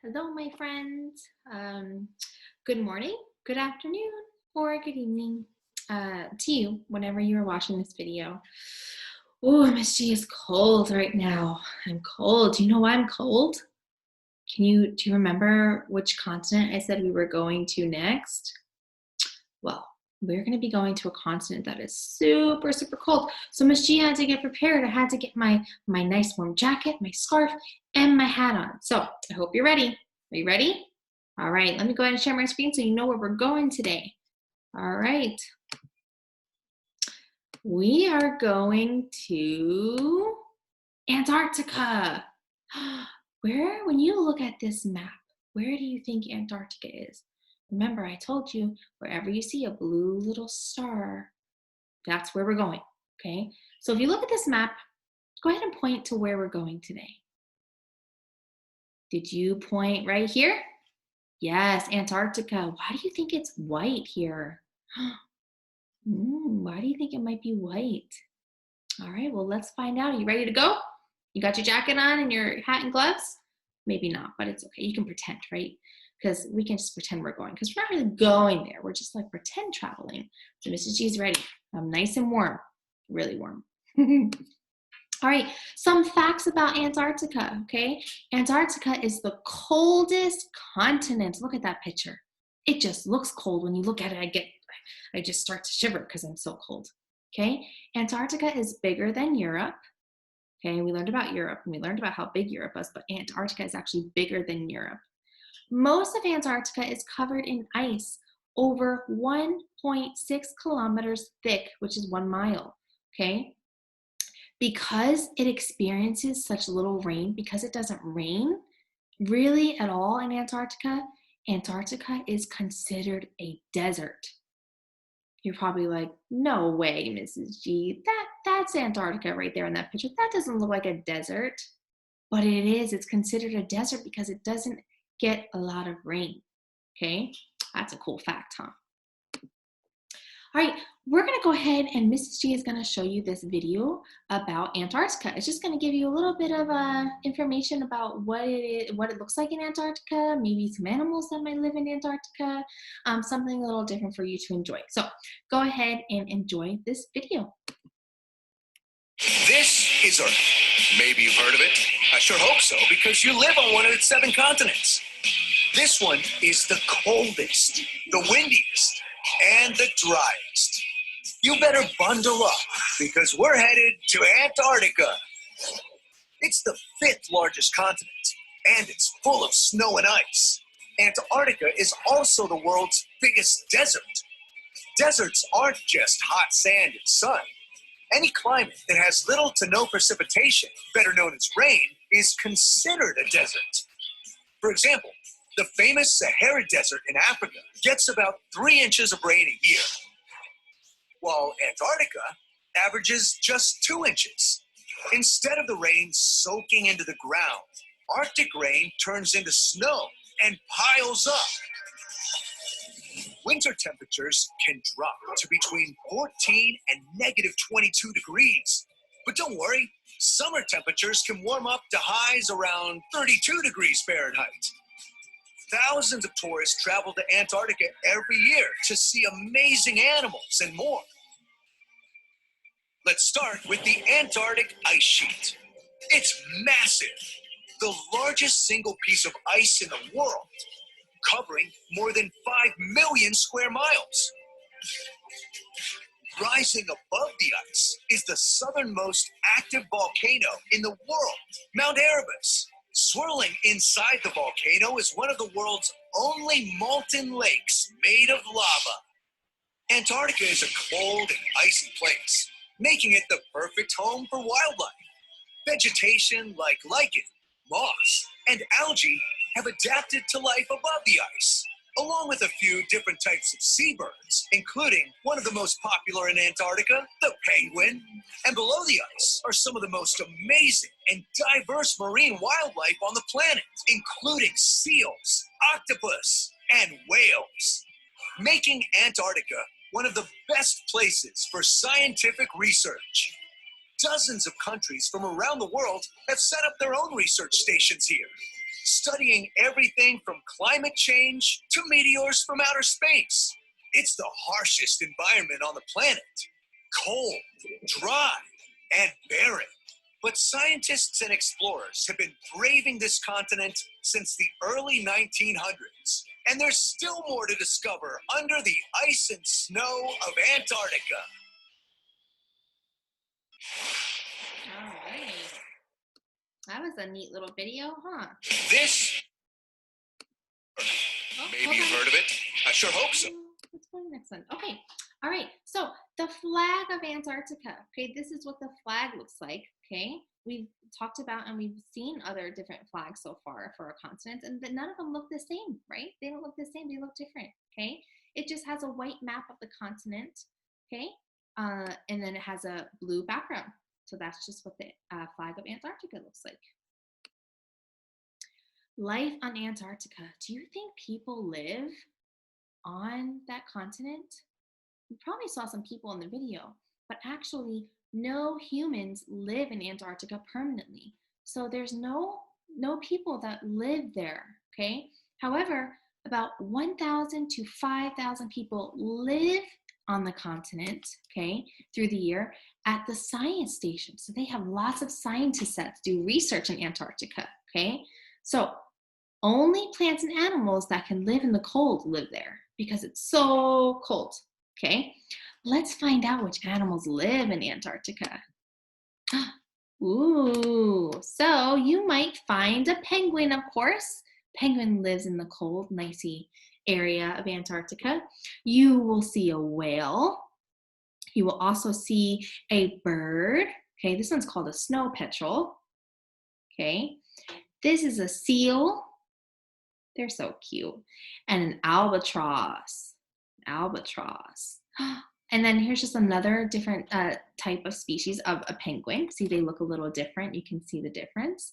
Hello, my friends. Good morning, good afternoon, or good evening to you whenever you are watching this video. Oh, Miss G is cold right now. I'm cold. Do you know why I'm cold? Do you remember which continent I said we were going to next? Well, we're going to be going to a continent that is super, super cold. So Miss G had to get prepared. I had to get my nice warm jacket, my scarf, and my hat on. So I hope you're ready. Are you ready? All right, let me go ahead and share my screen so you know where we're going today. All right. We are going to Antarctica. When you look at this map, where do you think Antarctica is? Remember, I told you, wherever you see a blue little star, that's where we're going, okay? So if you look at this map, go ahead and point to where we're going today. Did you point right here? Yes, Antarctica. Why do you think it's white here? Why do you think it might be white? All right, well, let's find out. Are you ready to go? You got your jacket on and your hat and gloves? Maybe not, but it's okay. You can pretend, right? Because we can just pretend we're going, because we're not really going there. We're just like pretend traveling. So Mrs. G's ready. I'm nice and warm, really warm. All right, some facts about Antarctica, okay? Antarctica is the coldest continent. Look at that picture. It just looks cold. When you look at it, I just start to shiver because I'm so cold, okay? Antarctica is bigger than Europe, okay? We learned about Europe and we learned about how big Europe was, but Antarctica is actually bigger than Europe. Most of Antarctica is covered in ice over 1.6 kilometers thick, which is 1 mile, okay? Because it experiences such little rain, because it doesn't rain really at all in Antarctica, Antarctica is considered a desert. You're probably like, no way, Mrs. G, that's Antarctica right there in that picture. That doesn't look like a desert. But it is, it's considered a desert because it doesn't get a lot of rain, okay? That's a cool fact, huh? All right, we're gonna go ahead and Mrs. G is gonna show you this video about Antarctica. It's just gonna give you a little bit of information about what it looks like in Antarctica, maybe some animals that might live in Antarctica, something a little different for you to enjoy. So go ahead and enjoy this video. This is Earth. Maybe you've heard of it. I sure hope so, because you live on one of its 7 continents. This one is the coldest, the windiest, and the driest. You better bundle up, because we're headed to Antarctica. It's the 5th largest continent, and it's full of snow and ice. Antarctica is also the world's biggest desert. Deserts aren't just hot sand and sun. Any climate that has little to no precipitation, better known as rain, is considered a desert. For example, the famous Sahara Desert in Africa gets about 3 inches of rain a year, while Antarctica averages just 2 inches. Instead of the rain soaking into the ground, Arctic rain turns into snow and piles up. Winter temperatures can drop to between 14 and negative 22 degrees. But don't worry, summer temperatures can warm up to highs around 32 degrees Fahrenheit. Thousands of tourists travel to Antarctica every year to see amazing animals and more. Let's start with the Antarctic ice sheet. It's massive, the largest single piece of ice in the world, covering more than 5 million square miles. Rising above the ice is the southernmost active volcano in the world, Mount Erebus. Swirling inside the volcano is one of the world's only molten lakes made of lava. Antarctica is a cold and icy place, making it the perfect home for wildlife. Vegetation like lichen, moss, and algae have adapted to life above the ice, along with a few different types of seabirds, including one of the most popular in Antarctica, the penguin. And below the ice are some of the most amazing and diverse marine wildlife on the planet, including seals, octopus, and whales, making Antarctica one of the best places for scientific research. Dozens of countries from around the world have set up their own research stations here. studying everything from climate change to meteors from outer space. It's the harshest environment on the planet. Cold, dry, and barren. But scientists and explorers have been braving this continent since the early 1900s. And there's still more to discover under the ice and snow of Antarctica. All right. That was a neat little video, huh? This, maybe you've heard of it. I sure hope so. Let's go to the next one. Okay. All right. So the flag of Antarctica. Okay. This is what the flag looks like. Okay. We've talked about and we've seen other different flags so far for our continents, and none of them look the same, right? They don't look the same. They look different. Okay. It just has a white map of the continent. Okay. And then it has a blue background. So that's just what the flag of Antarctica looks like. Life on Antarctica. Do you think people live on that continent? You probably saw some people in the video, but actually no humans live in Antarctica permanently. So there's no people that live there, okay? However, about 1,000 to 5,000 people live on the continent, okay, through the year at the science station. So they have lots of scientists that do research in Antarctica, okay? So only plants and animals that can live in the cold live there because it's so cold, okay? Let's find out which animals live in Antarctica. Ooh, so you might find a penguin, of course. Penguin lives in the cold, nicey area of Antarctica. You will see a whale. You will also see a bird. Okay, this one's called a snow petrel. Okay, this is a seal. They're so cute. And an albatross. Albatross. And then here's just another different type of species of a penguin. See, they look a little different. You can see the difference.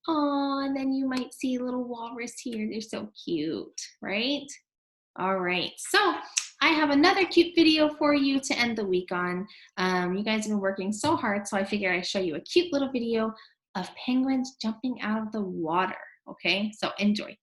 Oh, and then you might see a little walrus here. They're so cute, right? All right, so I have another cute video for you to end the week on. You guys have been working so hard, so I figure I'd show you a cute little video of penguins jumping out of the water, okay? So enjoy.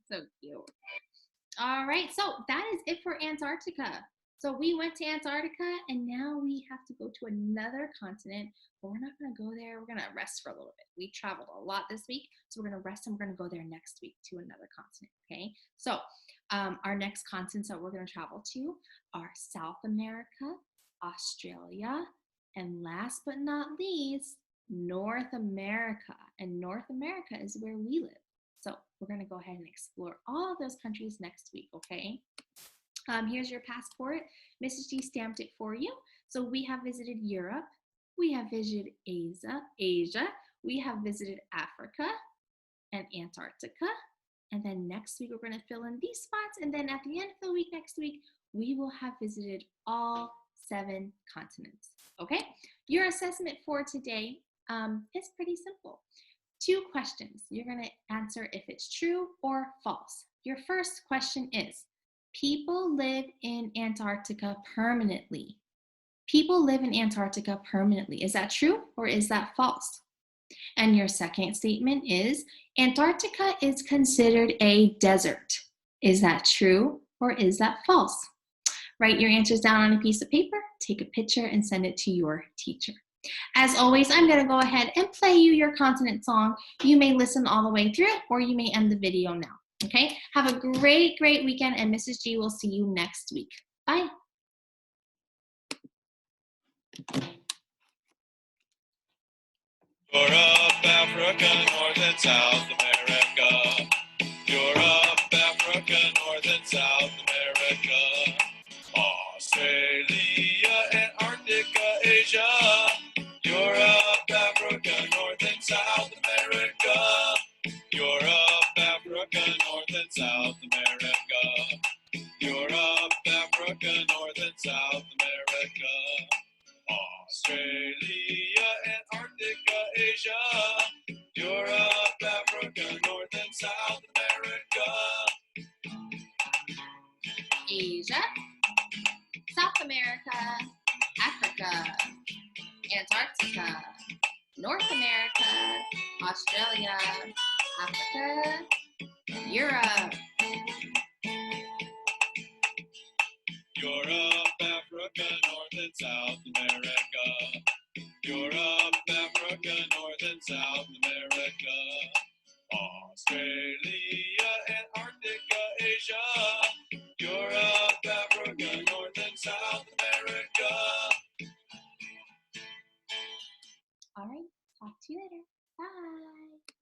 So cute. All right, so that is it for Antarctica. So we went to Antarctica and now we have to go to another continent, but we're not gonna go there. We're gonna rest for a little bit. We traveled a lot this week, so we're gonna rest and we're gonna go there next week to another continent, okay? So our next continents that we're gonna travel to are South America, Australia, and last but not least, North America. And North America is where we live. So we're going to go ahead and explore all of those countries next week, okay? Here's your passport. Mrs. G stamped it for you. So we have visited Europe. We have visited Asia. We have visited Africa and Antarctica. And then next week, we're going to fill in these spots. And then at the end of the week, next week, we will have visited all 7 continents, okay? Your assessment for today is pretty simple. 2 questions. You're going to answer if it's true or false. Your first question is, people live in Antarctica permanently. People live in Antarctica permanently. Is that true or is that false? And your second statement is, Antarctica is considered a desert. Is that true or is that false? Write your answers down on a piece of paper, take a picture, and send it to your teacher. As always, I'm going to go ahead and play you your continent song. You may listen all the way through, or you may end the video now. Okay? Have a great, great weekend, and Mrs. G will see you next week. Bye. You're a Africa, North and South America. Europe, Africa, North and South America. Australia, Antarctica, Asia. Europe, Africa, North and South America. Europe, Africa, North and South America. Europe, Africa, North and South America. Australia, Antarctica, Asia. Europe, Africa, North and South America. Asia, South America, Africa, Antarctica, North America, Australia, Africa, Europe. Europe, Africa, North and South America. Europe, Africa, North and South America. Australia, Antarctica, Asia. Europe, Africa, North and South America. All right, talk to you later. Bye.